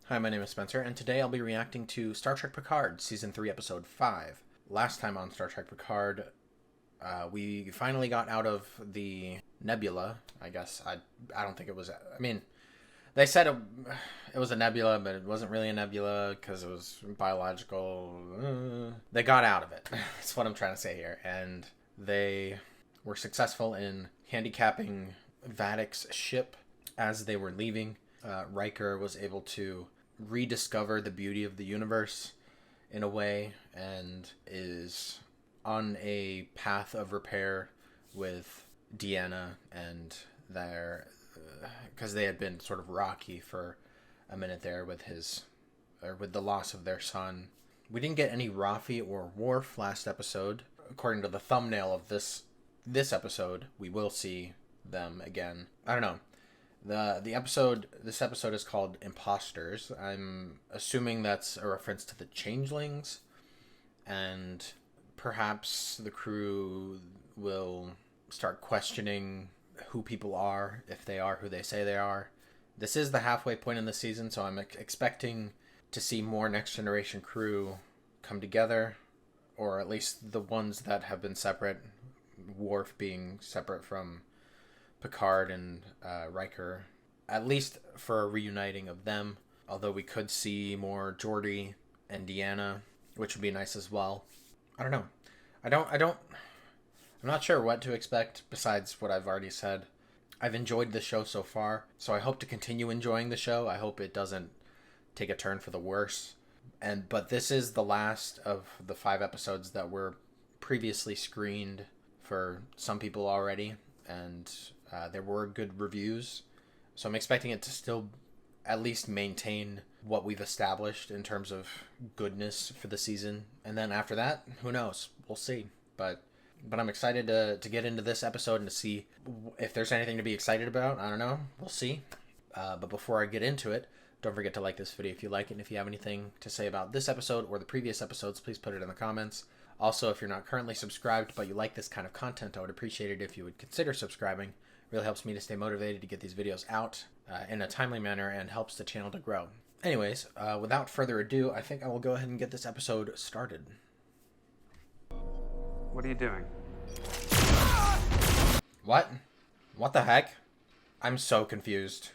Hi, my name is Spencer, and today I'll be reacting to Star Trek Picard, Season 3, Episode 5. Last time on Star Trek Picard, we finally got out of the nebula, I guess. I don't think it was... I mean, they said it was a nebula, but it wasn't really a nebula because it was biological. They got out of it. That's what I'm trying to say here. And they were successful in handicapping Vadic's ship as they were leaving. Riker was able to rediscover the beauty of the universe in a way and is on a path of repair with Deanna and their because they had been sort of rocky for a minute there with the loss of their son. We didn't get any Rafi or Worf last episode. According to the thumbnail of this episode, we will see them again. I don't know. This episode is called Imposters. I'm assuming that's a reference to the Changelings, and perhaps the crew will start questioning who people are, if they are who they say they are. This is the halfway point in the season, so I'm expecting to see more Next Generation crew come together, or at least the ones that have been separate, Worf being separate from Picard and Riker, at least for a reuniting of them, although we could see more Geordi and Deanna, which would be nice as well. I don't know. I'm not sure what to expect besides what I've already said. I've enjoyed the show so far, so I hope to continue enjoying the show. I hope it doesn't take a turn for the worse. But this is the last of the 5 episodes that were previously screened for some people already, and there were good reviews, so I'm expecting it to still at least maintain what we've established in terms of goodness for the season. And then after that, who knows? We'll see. But I'm excited to get into this episode and to see if there's anything to be excited about. I don't know. We'll see. But before I get into it, don't forget to like this video if you like it. And if you have anything to say about this episode or the previous episodes, please put it in the comments. Also, if you're not currently subscribed but you like this kind of content, I would appreciate it if you would consider subscribing. It really helps me to stay motivated to get these videos out in a timely manner and helps the channel to grow. Anyways, without further ado, I think I will go ahead and get this episode started. What are you doing? What? What the heck? I'm so confused.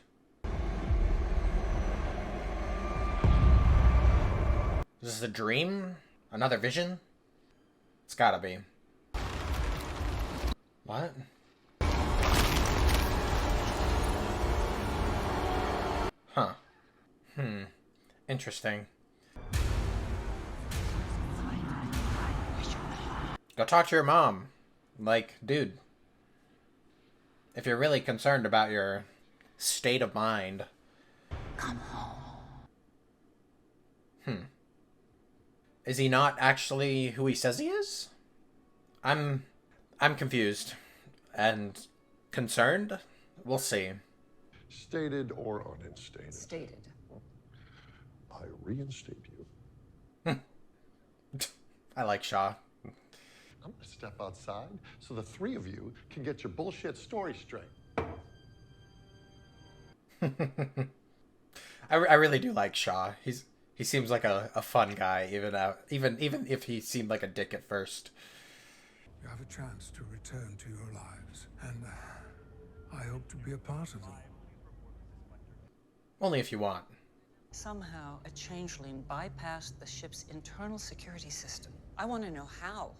Is this a dream? Another vision? It's gotta be. What? Huh. Interesting. Go talk to your mom. Like, dude. If you're really concerned about your state of mind. Come home. Is he not actually who he says he is? I'm confused. And concerned? We'll see. Stated or uninstated? Stated. I reinstate you. I like Shaw. I'm gonna step outside so the 3 of you can get your bullshit story straight. I really do like Shaw. He seems like a fun guy, even if he seemed like a dick at first. You have a chance to return to your lives, and I hope to be a part of them. Only if you want. Somehow, a changeling bypassed the ship's internal security system. I want to know how.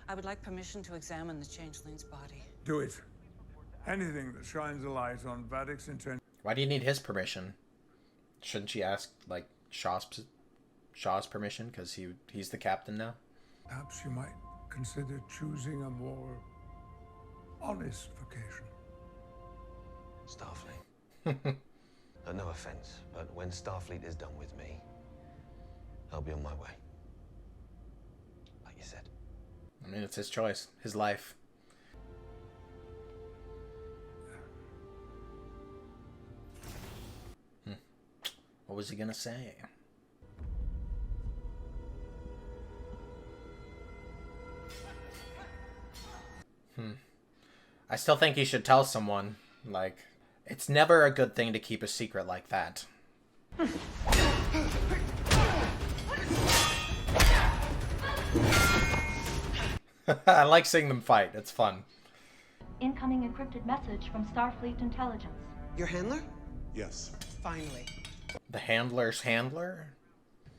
I would like permission to examine the changeling's body. Do it. Anything that shines a light on Vadic's intention. Why do you need his permission? Shouldn't she ask, like, Shaw's permission, because he's the captain now? Perhaps you might consider choosing a more honest vocation. Starfleet. No offense, but when Starfleet is done with me, I'll be on my way. Like you said. I mean, it's his choice, his life. What was he gonna say? I still think he should tell someone. Like, it's never a good thing to keep a secret like that. I like seeing them fight. It's fun. Incoming encrypted message from Starfleet intelligence. Your handler? Yes. Finally. The handler's handler?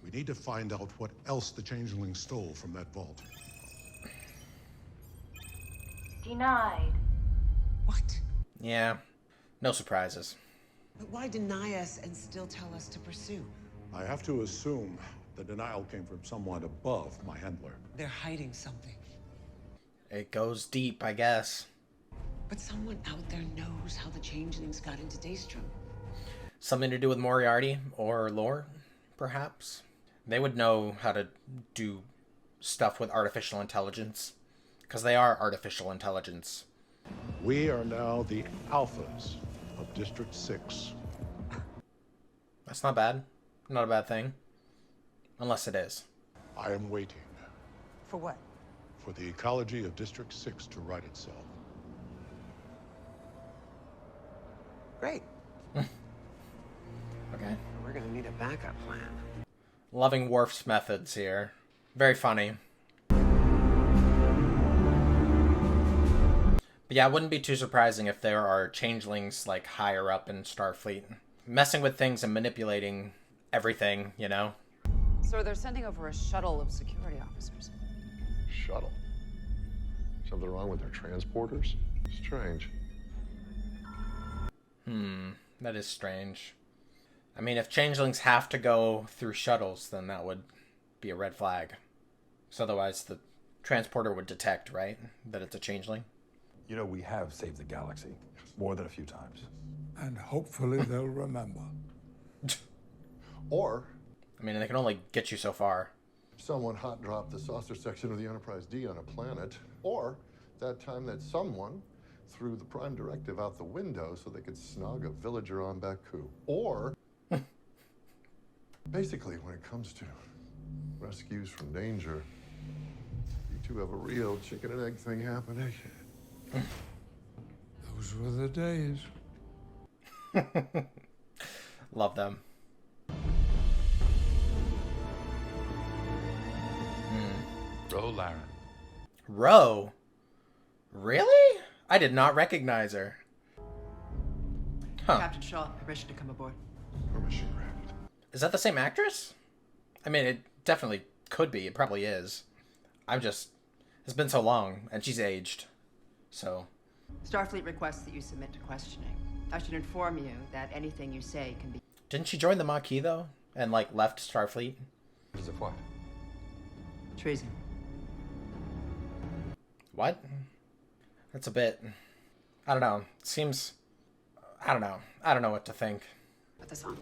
We need to find out what else the Changelings stole from that vault. Denied. What? Yeah. No surprises. But why deny us and still tell us to pursue? I have to assume the denial came from someone above my handler. They're hiding something. It goes deep, I guess. But someone out there knows how the Changelings got into Daystrom. Something to do with Moriarty or lore, perhaps? They would know how to do stuff with artificial intelligence. Because they are artificial intelligence. We are now the alphas of District 6. That's not bad. Not a bad thing. Unless it is. I am waiting For what? for the ecology of District 6 to right itself. Great. Okay. We're gonna need a backup plan. Loving Worf's methods here. Very funny. But yeah, it wouldn't be too surprising if there are changelings like higher up in Starfleet. Messing with things and manipulating everything, you know? So they're sending over a shuttle of security officers. Shuttle. Something wrong with their transporters? Strange. That is strange. I mean, if changelings have to go through shuttles, then that would be a red flag. So otherwise the transporter would detect, right? That it's a changeling. You know, we have saved the galaxy more than a few times. And hopefully they'll remember. Or I mean, they can only get you so far. someone hot dropped the saucer section of the Enterprise D on a planet. Or that time that someone threw the Prime Directive out the window so they could snog a villager on Baku. Or basically, when it comes to rescues from danger, you two have a real chicken and egg thing happening. Those were the days. Love them. Ro Laren. Ro? Really? I did not recognize her. Huh. Captain Shaw, permission to come aboard. Permission granted. Is that the same actress? I mean, it definitely could be. It probably is. It's been so long, and she's aged. So, Starfleet requests that you submit to questioning. I should inform you that anything you say can be... didn't she join the Maquis, though? And, like, left Starfleet? Is it what? treason. What? That's a bit... I don't know. It seems... I don't know. I don't know what to think. Put this on.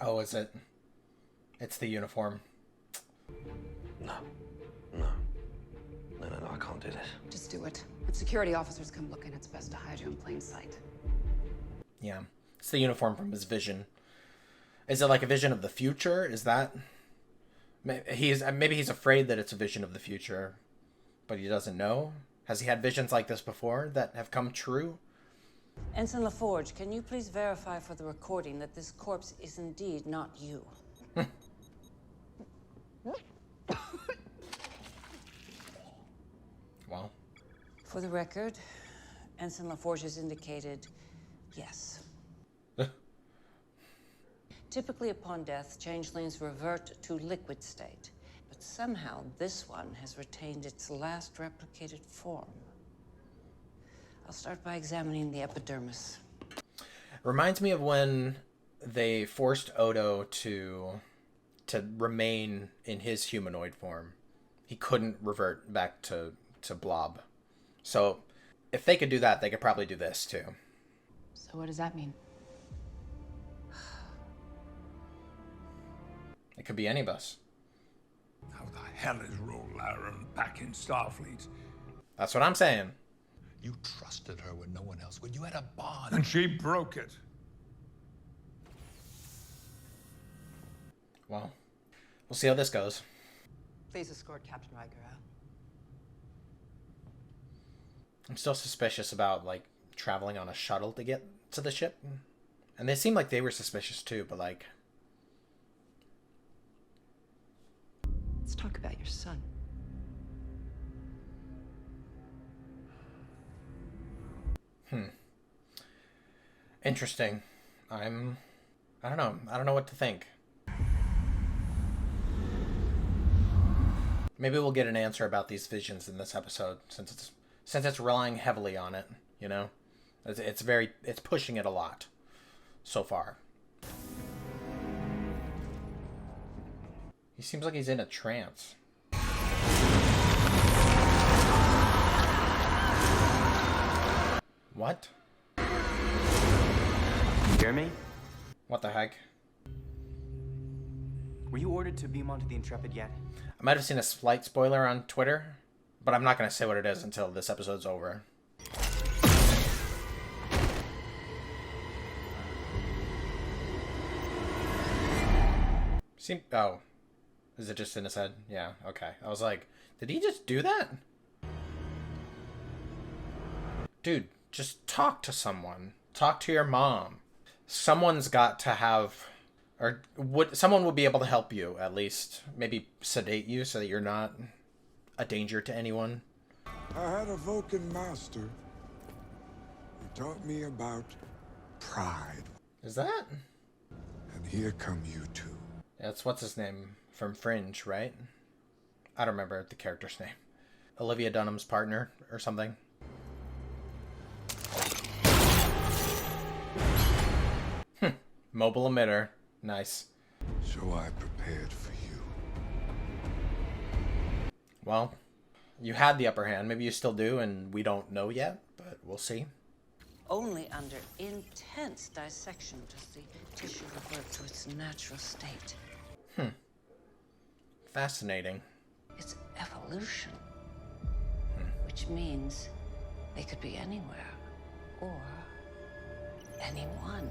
Oh, is it? It's the uniform. No, I can't do this. Just do it. If security officers come looking, it's best to hide you in plain sight. Yeah. It's the uniform from his vision. Is it like a vision of the future? Is that... Maybe he's afraid that it's a vision of the future, but he doesn't know? Has he had visions like this before that have come true? Ensign LaForge, can you please verify for the recording that this corpse is indeed not you? Well. For the record, Ensign LaForge has indicated yes. Typically upon death, changelings revert to liquid state, but somehow this one has retained its last replicated form. I'll start by examining the epidermis. Reminds me of when they forced Odo to remain in his humanoid form. He couldn't revert back to Blob. So if they could do that, they could probably do this too. So what does that mean? It could be any of us. How the hell is Ro Laren back in Starfleet? That's what I'm saying. You trusted her when no one else would. You had a bond. And she broke it. Well, we'll see how this goes. Please escort Captain Riker out. I'm still suspicious about, like, traveling on a shuttle to get to the ship. And they seemed like they were suspicious too, but, like... Let's talk about your son. Interesting. I don't know. I don't know what to think. Maybe we'll get an answer about these visions in this episode, since it's relying heavily on it, you know? It's pushing it a lot so far. He seems like he's in a trance. What? Hear me? What the heck? Were you ordered to beam onto the Intrepid yet? I might have seen a slight spoiler on Twitter, but I'm not going to say what it is until this episode's over. Oh. Is it just in his head? Yeah, okay. I was like, did he just do that? Dude, just talk to someone. Talk to your mom. Someone's got to have... Or someone would be able to help you, at least. Maybe sedate you so that you're not a danger to anyone. I had a Vulcan master who taught me about pride. Is that? And here come you two. That's what's his name from Fringe, right? I don't remember the character's name. Olivia Dunham's partner or something. Mobile emitter. Nice. So I prepared for you. Well, you had the upper hand. Maybe you still do, and we don't know yet, but we'll see. Only under intense dissection does the tissue revert to its natural state. Fascinating. It's evolution. Which means they could be anywhere. Or anyone.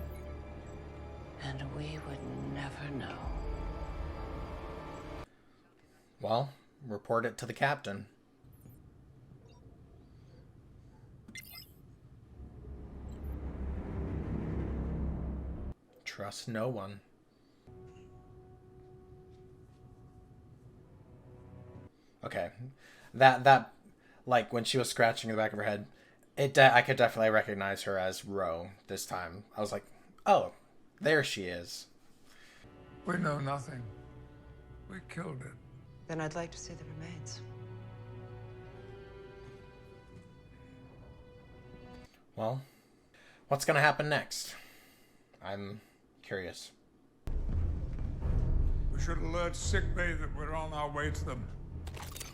And we would never know. Well, report it to the captain. Trust no one. Okay. That like when she was scratching the back of her head, I could definitely recognize her as Ro this time. I was like, "Oh, there she is." We know nothing. We killed it. Then I'd like to see the remains. Well, what's gonna happen next? I'm curious. We should alert sickbay that we're on our way to them.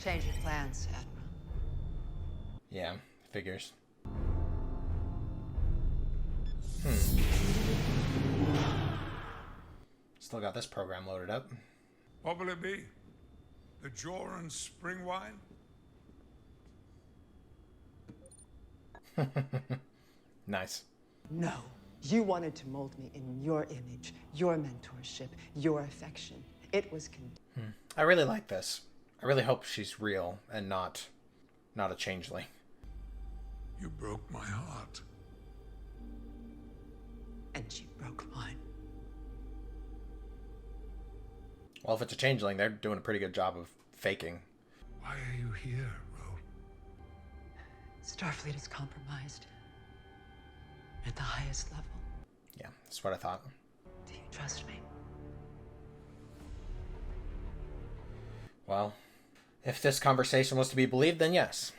Change your plans, Admiral. Yeah, figures. Still got this program loaded up. What will it be? The Joran spring wine? Nice. No. You wanted to mold me in your image, your mentorship, your affection. It was I really like this. I really hope she's real and not a changeling. You broke my heart. And she broke mine. Well, if it's a changeling, they're doing a pretty good job of faking. Why are you here, Ro? Starfleet is compromised. At the highest level. Yeah, that's what I thought. Do you trust me? Well, if this conversation was to be believed, then yes.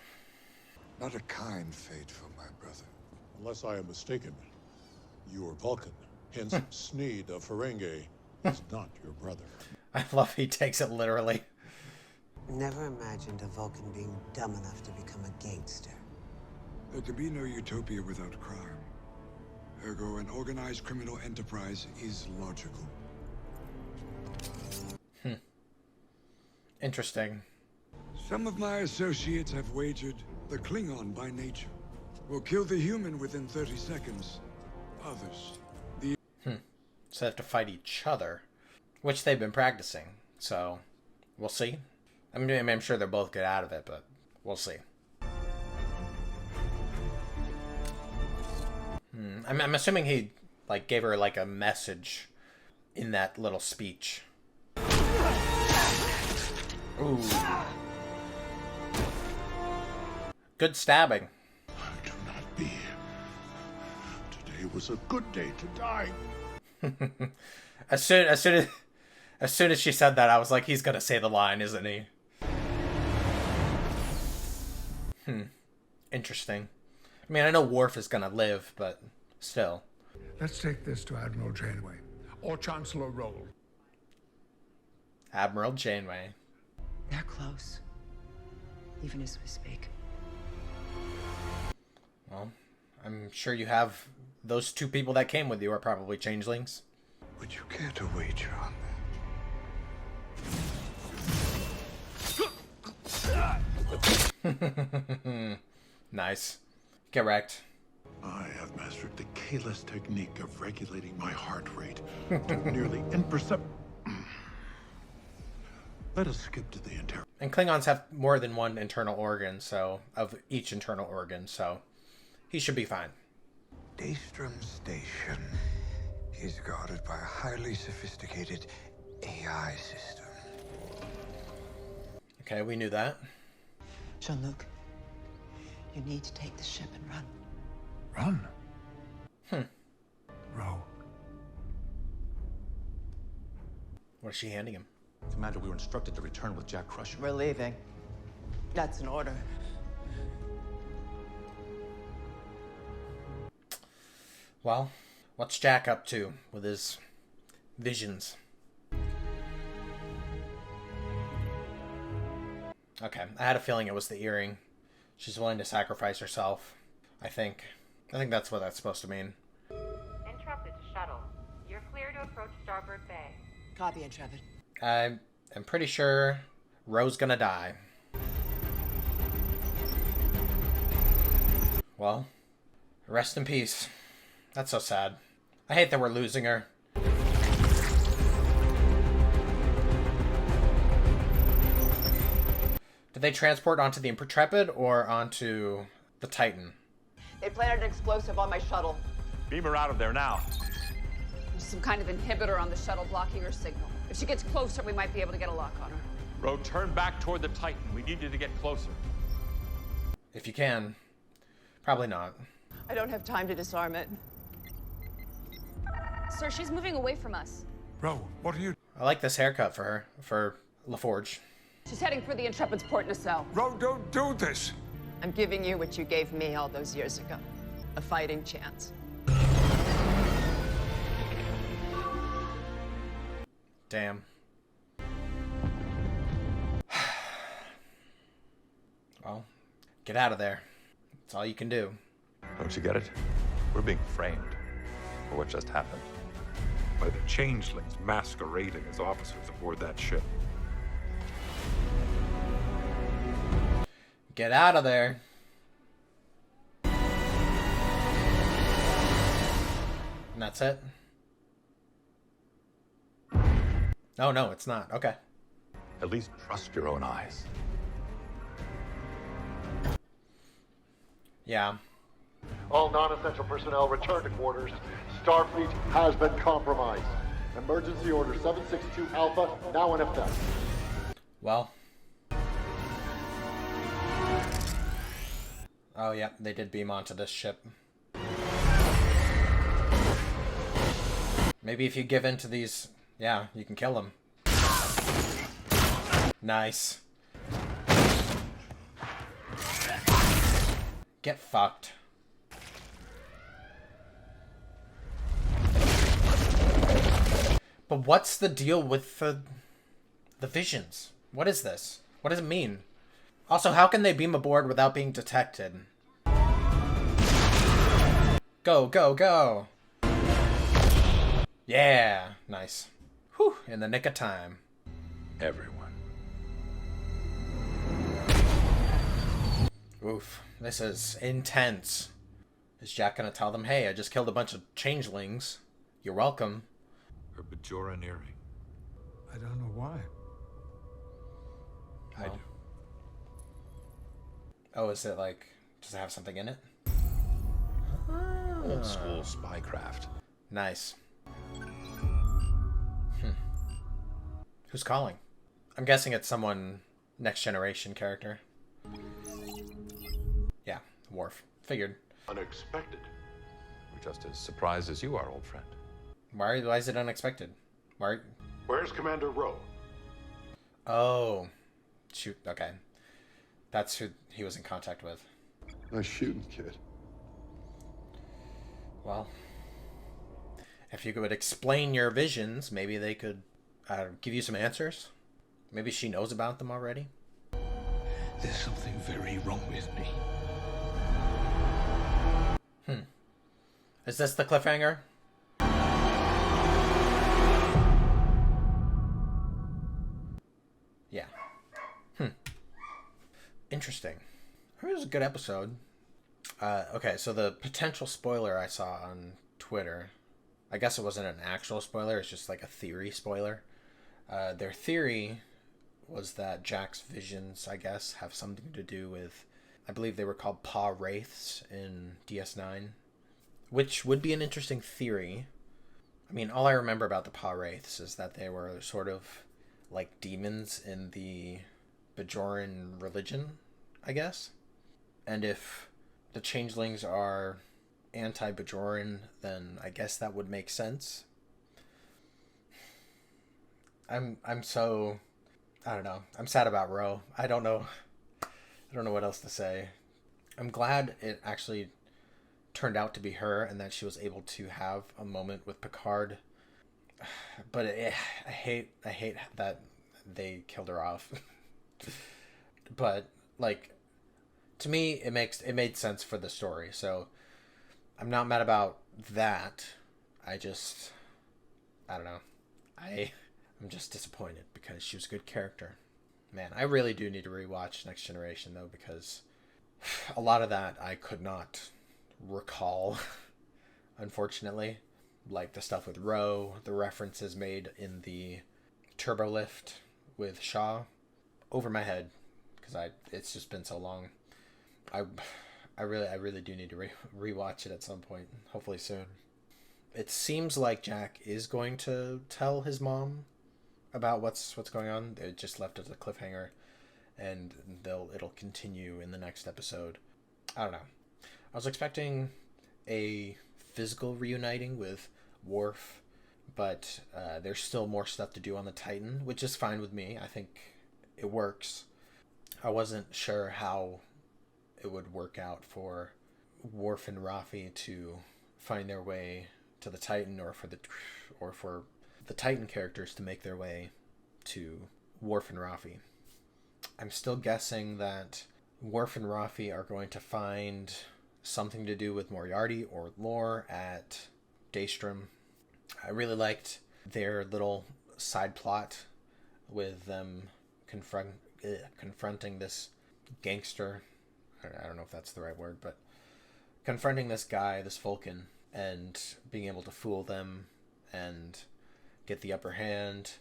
Not a kind fate for my brother. Unless I am mistaken, you are Vulcan. Hence, Sneed of Ferengi is not your brother. I love he takes it literally. Never imagined a Vulcan being dumb enough to become a gangster. There can be no utopia without crime. Ergo, an organized criminal enterprise is logical. Interesting. Some of my associates have wagered the Klingon by nature will kill the human within 30 seconds. Others, So they have to fight each other, which they've been practicing. So, we'll see. I mean, I'm sure they'll both get out of it, but we'll see. I'm assuming he like gave her like a message in that little speech. Ooh. Ooh. Good stabbing. Do not be. Today was a good day to die. As soon as she said that, I was like, he's gonna say the line, isn't he? Interesting. I mean, I know Worf is gonna live, but still. Let's take this to Admiral Janeway, or Chancellor Roll. Admiral Janeway. They're close. Even as we speak. Well, I'm sure you have those two people that came with you are probably changelings. Would you care to wager on that? Nice. Get wrecked. I have mastered the Kalis technique of regulating my heart rate to nearly imperceptible. Let us skip to the interior. And Klingons have more than one internal organ, so of each internal organ, so he should be fine. Daystrom Station is guarded by a highly sophisticated AI system. Okay, we knew that. Jean-Luc, you need to take the ship and run. Run? Row. What is she handing him? Commander, we were instructed to return with Jack Crusher. We're leaving. That's an order. Well, what's Jack up to with his visions? Okay, I had a feeling it was the earring. She's willing to sacrifice herself. I think that's what that's supposed to mean. Intrepid shuttle. You're clear to approach Starboard Bay. Copy, Intrepid. I'm pretty sure Ro's gonna die. Well, rest in peace. That's so sad. I hate that we're losing her. Did they transport onto the Intrepid or onto the Titan? They planted an explosive on my shuttle. Beam her out of there now. There's some kind of inhibitor on the shuttle blocking her signal. If she gets closer, we might be able to get a lock on her. Ro, turn back toward the Titan. We need you to get closer. If you can. Probably not. I don't have time to disarm it. Sir, she's moving away from us. Row, what are you... I like this haircut for her, for LaForge. She's heading for the Intrepid's port nacelle. Row, don't do this! I'm giving you what you gave me all those years ago. A fighting chance. Damn. Well, get out of there. That's all you can do. Don't you get it? We're being framed for what just happened. By the changelings masquerading as officers aboard that ship. Get out of there. And that's it? Oh, no, it's not. Okay. At least trust your own eyes. Yeah. All non-essential personnel return to quarters. Starfleet has been compromised. Emergency Order 762 Alpha now in effect. Well. Oh, yeah, they did beam onto this ship. Maybe if you give in to these... Yeah, you can kill them. Nice. Get fucked. But what's the deal with the visions? What is this? What does it mean? Also, how can they beam aboard without being detected? Go, go, go! Yeah! Nice. Whew, in the nick of time. Everyone. Oof, this is intense. Is Jack gonna tell them, hey, I just killed a bunch of changelings. You're welcome. Her Bajoran earring. I don't know why. I do. Oh, is it like, does it have something in it? Old school spycraft. Nice. Who's calling? I'm guessing it's someone Next Generation character. Yeah, Worf. Figured. Unexpected. We're just as surprised as you are, old friend. Why is it unexpected? Where's Commander Rowe? Oh. Shoot, okay. That's who he was in contact with. Nice shooting, kid. Well, if you could explain your visions, maybe they could give you some answers. Maybe she knows about them already. There's something very wrong with me. Is this the cliffhanger? Yeah. Interesting. It was a good episode. Okay, so the potential spoiler I saw on Twitter, I guess it wasn't an actual spoiler, it's just like a theory spoiler. Their theory was that Jack's visions, I guess, have something to do with, I believe they were called Pah-wraiths in DS9, which would be an interesting theory. I mean, all I remember about the Pah-wraiths is that they were sort of like demons in the Bajoran religion, I guess. And if the Changelings are anti-Bajoran, then I guess that would make sense. I'm so, I don't know. I'm sad about Ro. I don't know what else to say. I'm glad it actually turned out to be her and that she was able to have a moment with Picard. But I hate that they killed her off. But like, to me, it made sense for the story. So I'm not mad about that. I don't know. I'm just disappointed because she was a good character. Man, I really do need to rewatch Next Generation though, because a lot of that I could not recall, unfortunately. Like the stuff with Ro, the references made in the turbo lift with Shaw, over my head, because it's just been so long. I really do need to rewatch it at some point, hopefully soon. It seems like Jack is going to tell his mom about what's going on. It just left as a cliffhanger, and it'll continue in the next episode. I don't know. I was expecting a physical reuniting with Worf, but there's still more stuff to do on the Titan, which is fine with me. I think it works. I wasn't sure how it would work out for Worf and Raffi to find their way to the Titan, or for the Titan characters to make their way to Worf and Raffi. I'm still guessing that Worf and Raffi are going to find something to do with Moriarty or lore at Daystrom. I really liked their little side plot with them confronting this gangster. I don't know if that's the right word, but confronting this guy, this Vulcan, and being able to fool them and get the upper hand.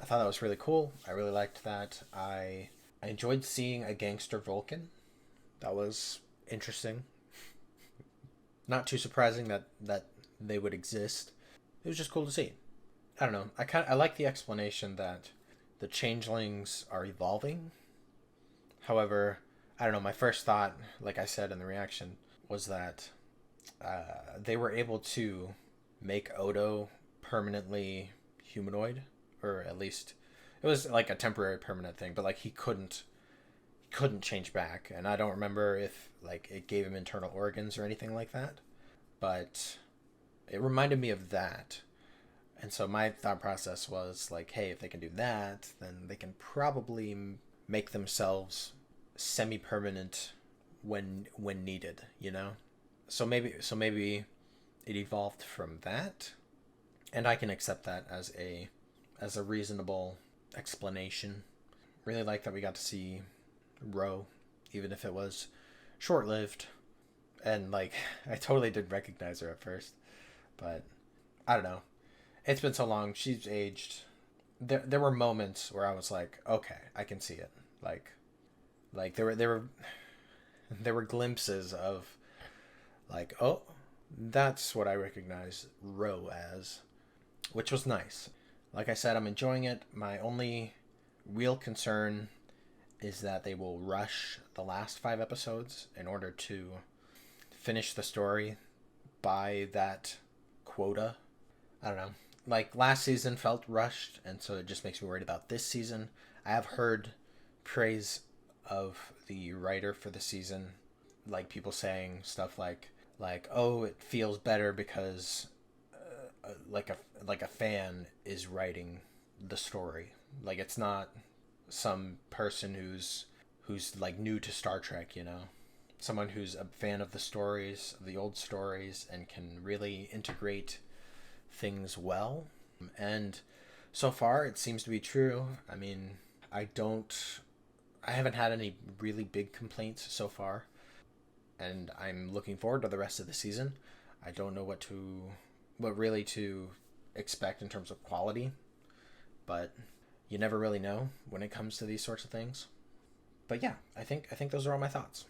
I thought that was really cool. I really liked that. I enjoyed seeing a gangster Vulcan. That was interesting. Not too surprising that they would exist. It was just cool to see. I don't know. I like the explanation that the Changelings are evolving. However, I don't know. My first thought, like I said in the reaction, was that they were able to make Odo permanently humanoid, or at least it was like a temporary permanent thing, but like he couldn't change back. And I don't remember if like it gave him internal organs or anything like that, but it reminded me of that. And so my thought process was like, hey, if they can do that, then they can probably make themselves semi-permanent when needed, you know? So maybe it evolved from that, and I can accept that as a reasonable explanation. Really like that we got to see Ro, even if it was short-lived, and like I totally didn't recognize her at first, but I don't know. It's been so long. She's aged. There were moments where I was like, okay, I can see it. Like there were glimpses of like, oh, that's what I recognize Ro as, which was nice. Like I said, I'm enjoying it. My only real concern is that they will rush the last 5 episodes in order to finish the story by that quota. I don't know. Like, last season felt rushed, and so it just makes me worried about this season. I have heard praise of the writer for the season, like people saying stuff like oh, it feels better because like a fan is writing the story. Like, it's not some person who's like new to Star Trek, you know, someone who's a fan of the stories, of the old stories, and can really integrate things well. And so far it seems to be true. I mean, I haven't had any really big complaints so far, and I'm looking forward to the rest of the season. I don't know what really to expect in terms of quality, but you never really know when it comes to these sorts of things. But yeah, I think those are all my thoughts.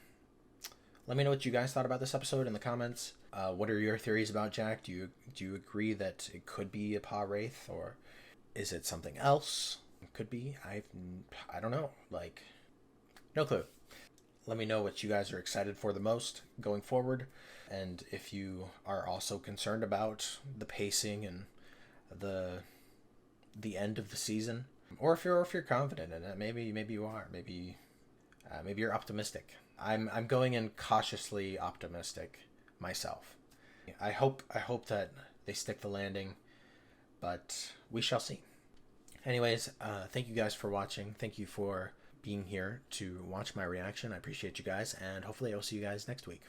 Let me know what you guys thought about this episode in the comments. What are your theories about Jack? Do you agree that it could be a Pah-wraith, or is it something else? It could be. I don't know. Like, no clue. Let me know what you guys are excited for the most going forward, and if you are also concerned about the pacing and the end of the season, or if you're confident in it. Maybe you are. Maybe you're optimistic. I'm going in cautiously optimistic myself. I hope that they stick the landing, but we shall see. Anyways, thank you guys for watching. Thank you for being here to watch my reaction. I appreciate you guys, and hopefully I'll see you guys next week.